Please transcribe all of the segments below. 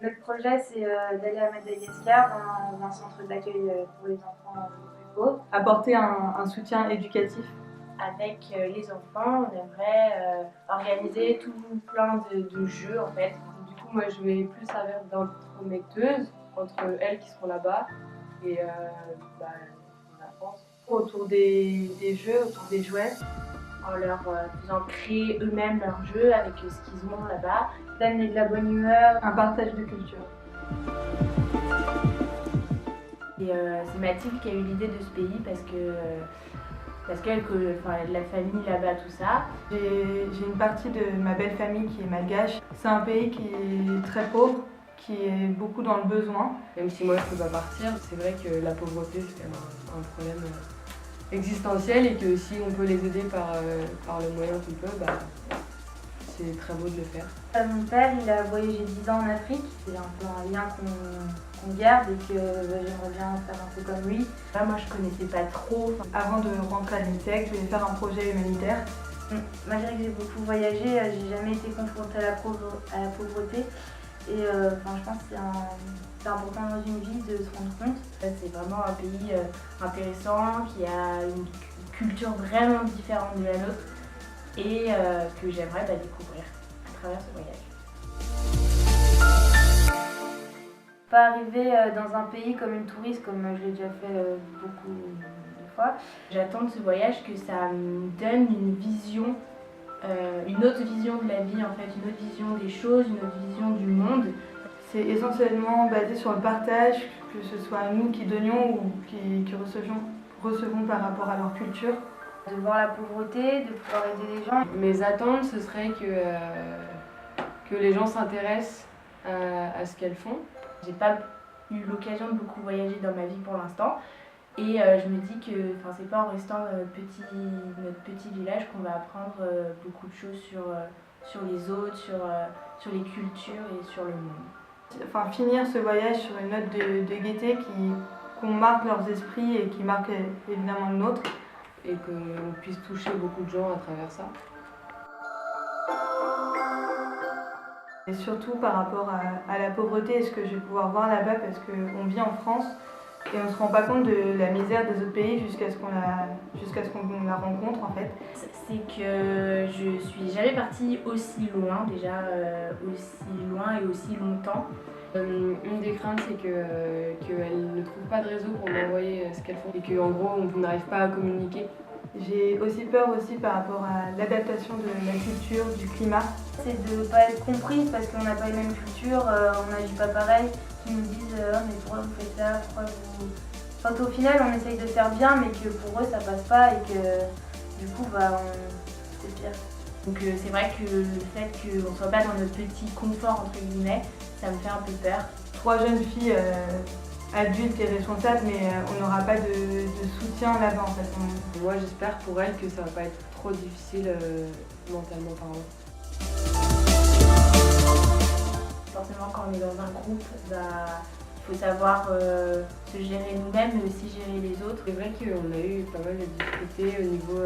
Notre projet, c'est d'aller à Madagascar dans un centre d'accueil pour les enfants les plus pauvres. Apporter un soutien éducatif. Avec les enfants, on aimerait organiser tout plein de jeux en fait. Du coup, moi je vais plus servir d'entremetteuse entre elles qui seront là-bas et la France. Autour des jeux, autour des jouets. En leur faisant créer eux-mêmes leurs jeux avec ce qu'ils ont là-bas. D'amener de la bonne humeur. Un partage de culture. Et c'est Mathilde qui a eu l'idée de ce pays parce qu'elle la famille là-bas, tout ça. J'ai une partie de ma belle famille qui est malgache. C'est un pays qui est très pauvre, qui est beaucoup dans le besoin. Même si moi je peux pas partir, c'est vrai que la pauvreté c'est quand même un problème existentiel et que si on peut les aider par le moyen qu'on peut, c'est très beau de le faire. Mon père, il a voyagé 10 ans en Afrique. C'est un peu un lien qu'on garde et que j'aimerais bien faire un peu comme lui. Là, moi, je connaissais pas trop. Avant de rentrer à l'INSEC, je voulais faire un projet humanitaire. Malgré que j'ai beaucoup voyagé, j'ai jamais été confrontée à la pauvreté. Et je pense que c'est important dans une vie de se rendre compte. C'est vraiment un pays intéressant, qui a une culture vraiment différente de la nôtre et que j'aimerais découvrir à travers ce voyage. Pas arriver dans un pays comme une touriste, comme je l'ai déjà fait beaucoup de fois. J'attends de ce voyage que ça me donne une vision, une autre vision de la vie en fait, une autre vision des choses, une autre vision du monde. C'est essentiellement basé sur le partage, que ce soit nous qui donnions ou qui recevons par rapport à leur culture. De voir la pauvreté, de pouvoir aider les gens. Mes attentes, ce serait que les gens s'intéressent à ce qu'elles font. J'ai pas eu l'occasion de beaucoup voyager dans ma vie pour l'instant et je me dis que c'est pas en restant dans notre petit village qu'on va apprendre beaucoup de choses sur les autres, sur les cultures et sur le monde. Finir ce voyage sur une note de gaieté qu'on marque leurs esprits et qui marque évidemment le nôtre. Et qu'on puisse toucher beaucoup de gens à travers ça. Et surtout par rapport à la pauvreté et ce que je vais pouvoir voir là-bas parce qu'on vit en France et on ne se rend pas compte de la misère des autres pays jusqu'à ce qu'on la rencontre en fait. C'est que je suis jamais partie aussi loin et aussi longtemps. Une des craintes, c'est qu'elles ne trouvent pas de réseau pour m'envoyer ce qu'elles font et qu'en gros, on n'arrive pas à communiquer. J'ai aussi peur par rapport à l'adaptation de la culture, du climat. C'est de ne pas être comprise parce qu'on n'a pas les mêmes cultures, on n'agit pas pareil, qui nous disent mais pourquoi vous faites ça, pourquoi vous... Au final, on essaye de faire bien, mais que pour eux, ça passe pas et que du coup, c'est pire. Donc c'est vrai que le fait qu'on ne soit pas dans notre petit confort, entre guillemets, ça me fait un peu peur. 3 jeunes filles adultes et responsables, mais on n'aura pas de soutien là-bas en fait. Moi j'espère pour elles que ça va pas être trop difficile mentalement parlant. Forcément quand on est dans un groupe, il faut savoir se gérer nous-mêmes mais aussi gérer les autres. C'est vrai qu'on a eu pas mal de difficultés au niveau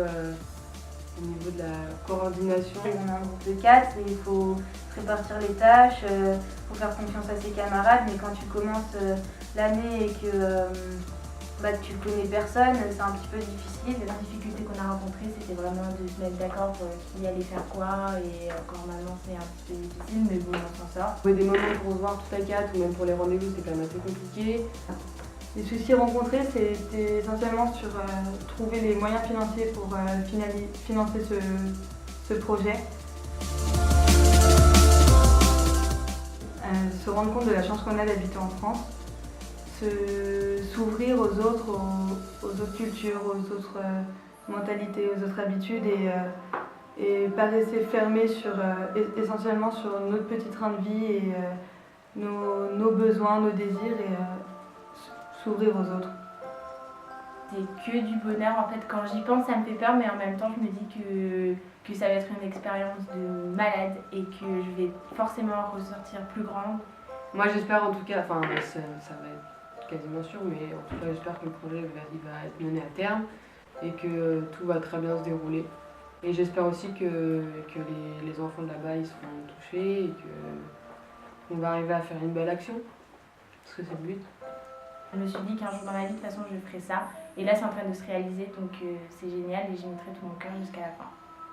de la coordination. On a un groupe de 4 et il faut répartir les tâches, il faut faire confiance à ses camarades, mais quand tu commences l'année et que tu connais personne, c'est un petit peu difficile. La difficulté qu'on a rencontrée, c'était vraiment de se mettre d'accord pour qui allait faire quoi et encore maintenant c'est un petit peu difficile, mais bon, on s'en sort. Trouver des moments pour se voir tout à 4 ou même pour les rendez-vous, c'est quand même assez compliqué. Les soucis rencontrés, c'était essentiellement sur trouver les moyens financiers pour financer ce projet. Se rendre compte de la chance qu'on a d'habiter en France, s'ouvrir aux autres cultures, aux autres mentalités, aux autres habitudes et pas rester fermé essentiellement sur notre petit train de vie et nos besoins, nos désirs et s'ouvrir aux autres. C'est que du bonheur en fait, quand j'y pense ça me fait peur mais en même temps je me dis que ça va être une expérience de malade et que je vais forcément ressortir plus grande. Moi j'espère en tout cas, ça va être quasiment sûr, mais en tout cas j'espère que le projet il va être mené à terme et que tout va très bien se dérouler. Et j'espère aussi que les enfants de là-bas ils seront touchés et on va arriver à faire une belle action, parce que c'est le but. Je me suis dit qu'un jour dans ma vie, de toute façon, je ferais ça. Et là, c'est en train de se réaliser, donc c'est génial et j'y mettrai tout mon cœur jusqu'à la fin.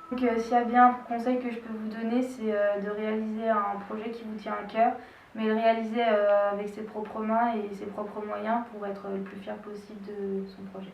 Donc s'il y a bien un conseil que je peux vous donner, c'est de réaliser un projet qui vous tient à cœur, mais le réaliser avec ses propres mains et ses propres moyens pour être le plus fier possible de son projet.